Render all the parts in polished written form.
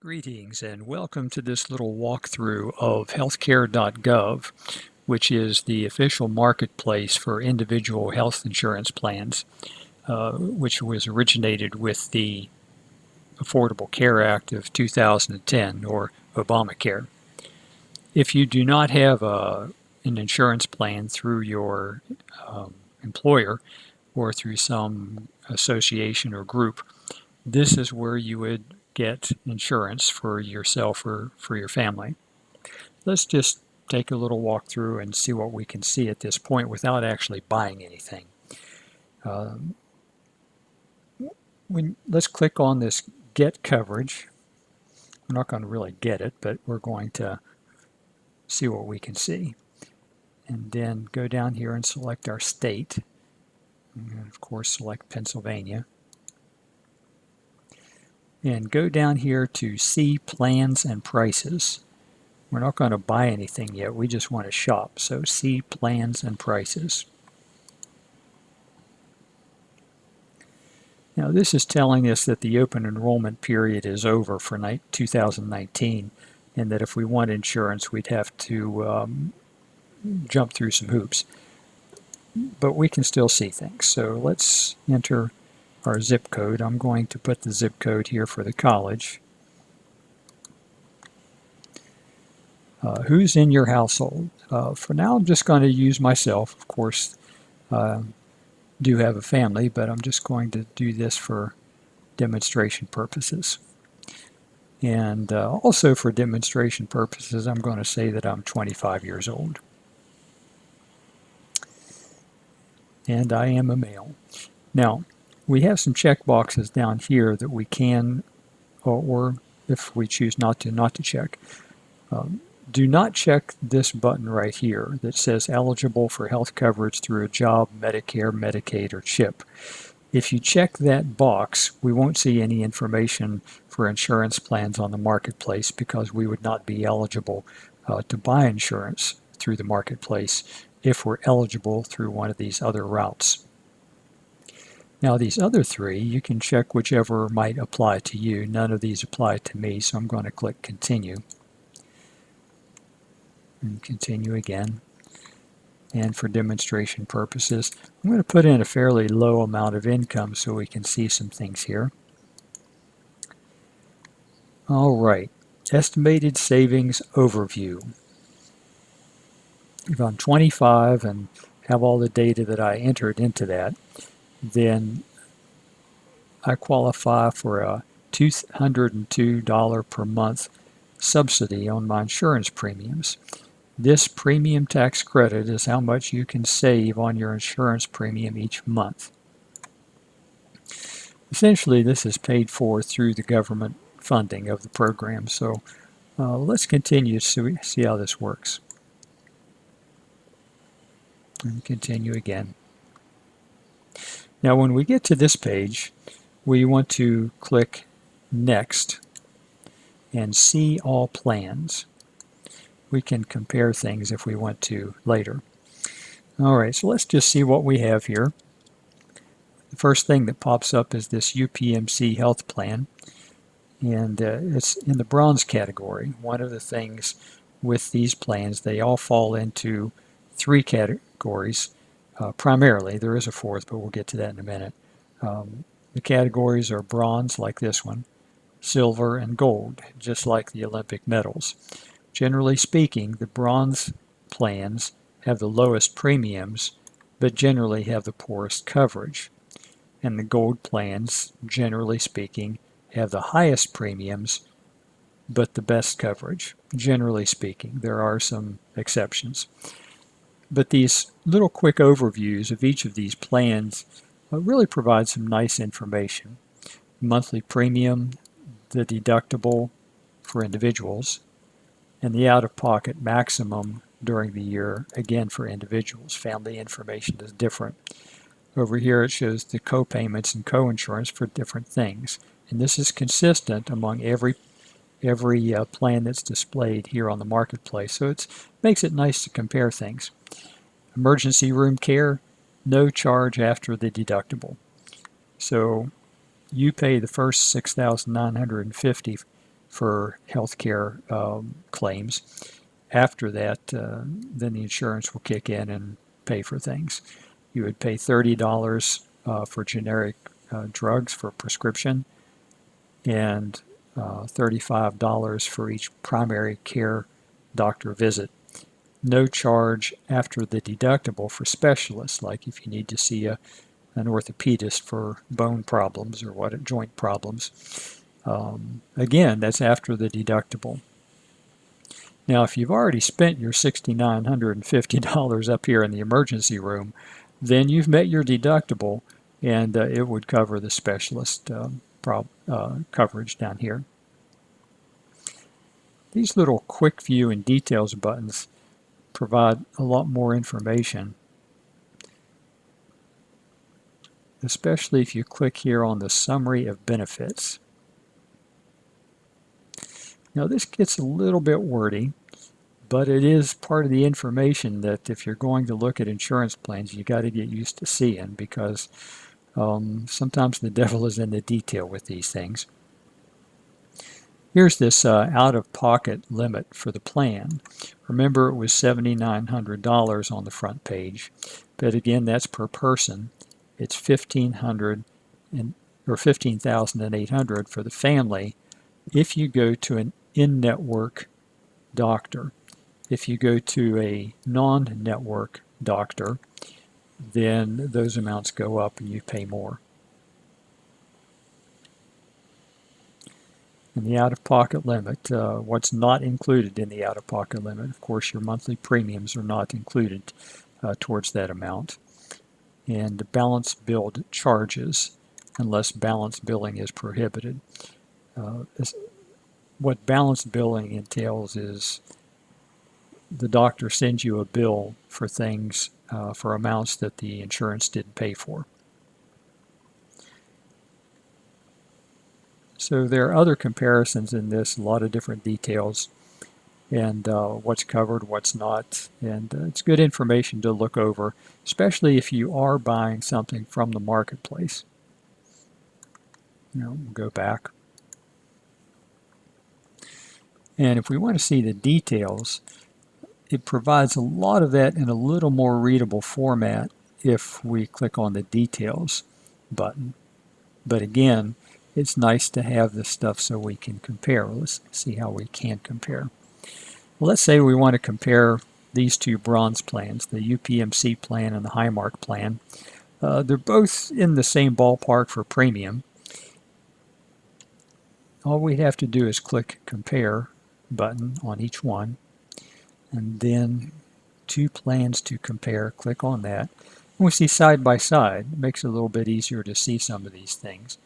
Greetings and welcome to this little walkthrough of Healthcare.gov, which is the official marketplace for individual health insurance plans, which was originated with the Affordable Care Act of 2010, or Obamacare. If you do not have an insurance plan through your employer or through some association or group, this is where you would get insurance for yourself or for your family. Let's just take a little walk through and see what we can see at this point without actually buying anything. Let's click on this Get Coverage. We're not going to really get it, but we're going to see what we can see. And then go down here and select our state. And of course, select Pennsylvania. And go down here to See Plans and Prices. We're not going to buy anything yet, we just want to shop. So See Plans and Prices. Now this is telling us that the open enrollment period is over for 2019, and that if we want insurance we'd have to jump through some hoops. But we can still see things. So let's enter our zip code. I'm going to put the zip code here for the college. Who's in your household? For now I'm just going to use myself. Of course, do have a family, but I'm just going to do this for demonstration purposes. And also for demonstration purposes, I'm going to say that I'm 25 years old. And I am a male. Now, we have some check boxes down here that we can, or if we choose not to check. Do not check this button right here that says eligible for health coverage through a job, Medicare, Medicaid, or CHIP. If you check that box, we won't see any information for insurance plans on the marketplace because we would not be eligible to buy insurance through the marketplace if we're eligible through one of these other routes. Now these other three, you can check whichever might apply to you. None of these apply to me, so I'm going to click Continue. And continue again. And for demonstration purposes, I'm going to put in a fairly low amount of income so we can see some things here. All right, estimated savings overview. If I'm 25 and have all the data that I entered into that, then I qualify for a $202 per month subsidy on my insurance premiums. This premium tax credit is how much you can save on your insurance premium each month. Essentially, this is paid for through the government funding of the program. So let's continue to see how this works. And continue again. Now, when we get to this page, we want to click Next and See All Plans. We can compare things if we want to later. All right, so let's just see what we have here. The first thing that pops up is this UPMC health plan, and it's in the bronze category. One of the things with these plans, they all fall into three categories. Primarily, there is a fourth, but we'll get to that in a minute. The categories are bronze, like this one, silver, and gold, just like the Olympic medals. Generally speaking, the bronze plans have the lowest premiums, but generally have the poorest coverage. And the gold plans, generally speaking, have the highest premiums, but the best coverage, generally speaking. There are some exceptions. But these little quick overviews of each of these plans really provide some nice information. Monthly premium, the deductible for individuals, and the out-of-pocket maximum during the year, again for individuals. Family information is different. Over here it shows the co-payments and co-insurance for different things. And this is consistent among every plan that's displayed here on the marketplace. So it makes it nice to compare things. Emergency room care, no charge after the deductible. So you pay the first $6,950 for healthcare claims. After that, then the insurance will kick in and pay for things. You would pay $30 for generic drugs for prescription, and $35 for each primary care doctor visit. No charge after the deductible for specialists, like if you need to see an orthopedist for bone problems or joint problems. Again, that's after the deductible. Now, if you've already spent your $6,950 up here in the emergency room, then you've met your deductible, and it would cover the specialist coverage down here. These little quick view and details buttons provide a lot more information, especially if you click here on the summary of benefits. Now this gets a little bit wordy, but it is part of the information that if you're going to look at insurance plans, you got to get used to seeing, because sometimes the devil is in the detail with these things. Here's this out-of-pocket limit for the plan. Remember, it was $7,900 on the front page, but again, that's per person. It's $15,800 for the family if you go to an in-network doctor. If you go to a non-network doctor, then those amounts go up and you pay more. And the out-of-pocket limit, what's not included in the out-of-pocket limit, of course, your monthly premiums are not included towards that amount. And balance billed charges, unless balance billing is prohibited. What balance billing entails is the doctor sends you a bill for things, for amounts that the insurance didn't pay for. So there are other comparisons in this, a lot of different details, and what's covered, what's not, and it's good information to look over, especially if you are buying something from the marketplace. We'll go back. And if we want to see the details, it provides a lot of that in a little more readable format if we click on the details button. But again, it's nice to have this stuff so we can compare. Let's see how we can compare. Well, let's say we want to compare these two bronze plans, the UPMC plan and the Highmark plan. They're both in the same ballpark for premium. All we have to do is click compare button on each one, and then two plans to compare. Click on that. And we see side by side. It makes it a little bit easier to see some of these things.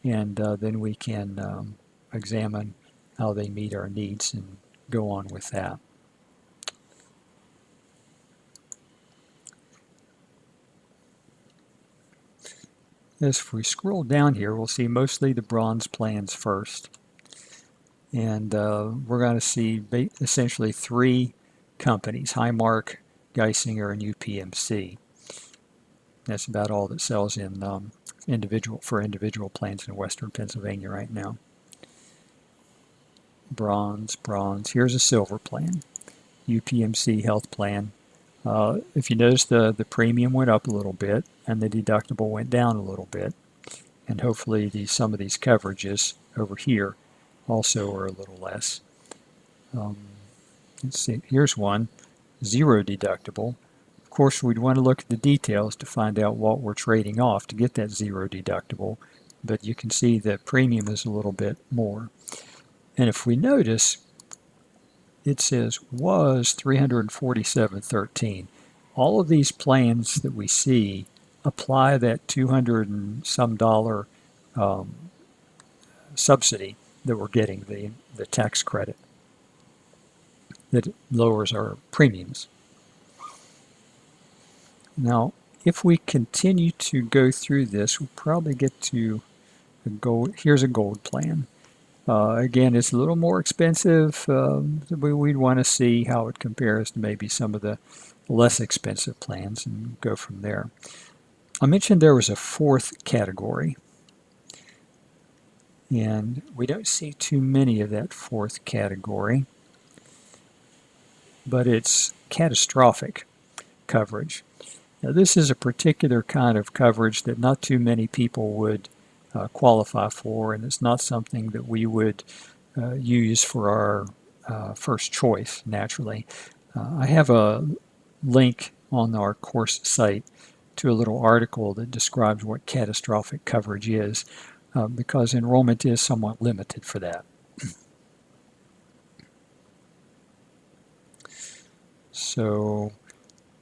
And then we can examine how they meet our needs and go on with that. As if we scroll down here, we'll see mostly the bronze plans first. And we're going to see essentially three companies: Highmark, Geisinger, and UPMC. That's about all that sells in individual plans in Western Pennsylvania right now. Bronze. Here's a silver plan, UPMC health plan. If you notice, the premium went up a little bit and the deductible went down a little bit, and hopefully some of these coverages over here also are a little less. Let's see, here's one, zero deductible. Of course, we'd want to look at the details to find out what we're trading off to get that zero deductible, but you can see that premium is a little bit more. And if we notice, it says was $347.13. All of these plans that we see apply that $200 and some subsidy that we're getting, the tax credit that lowers our premiums. Now, if we continue to go through this, we'll probably get to a gold. Here's a gold plan. Again, it's a little more expensive. We'd want to see how it compares to maybe some of the less expensive plans and go from there. I mentioned there was a fourth category, And we don't see too many of that fourth category, but it's catastrophic coverage. Now, this is a particular kind of coverage that not too many people would qualify for, and it's not something that we would use for our first choice, naturally. I have a link on our course site to a little article that describes what catastrophic coverage is, because enrollment is somewhat limited for that. So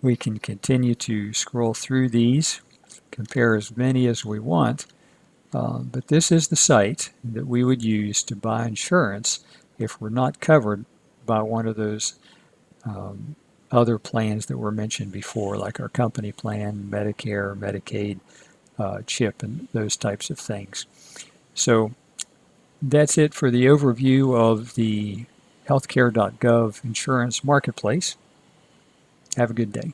we can continue to scroll through these, compare as many as we want, but this is the site that we would use to buy insurance if we're not covered by one of those other plans that were mentioned before, like our company plan, Medicare, Medicaid, CHIP, and those types of things. So that's it for the overview of the Healthcare.gov insurance marketplace. Have a good day.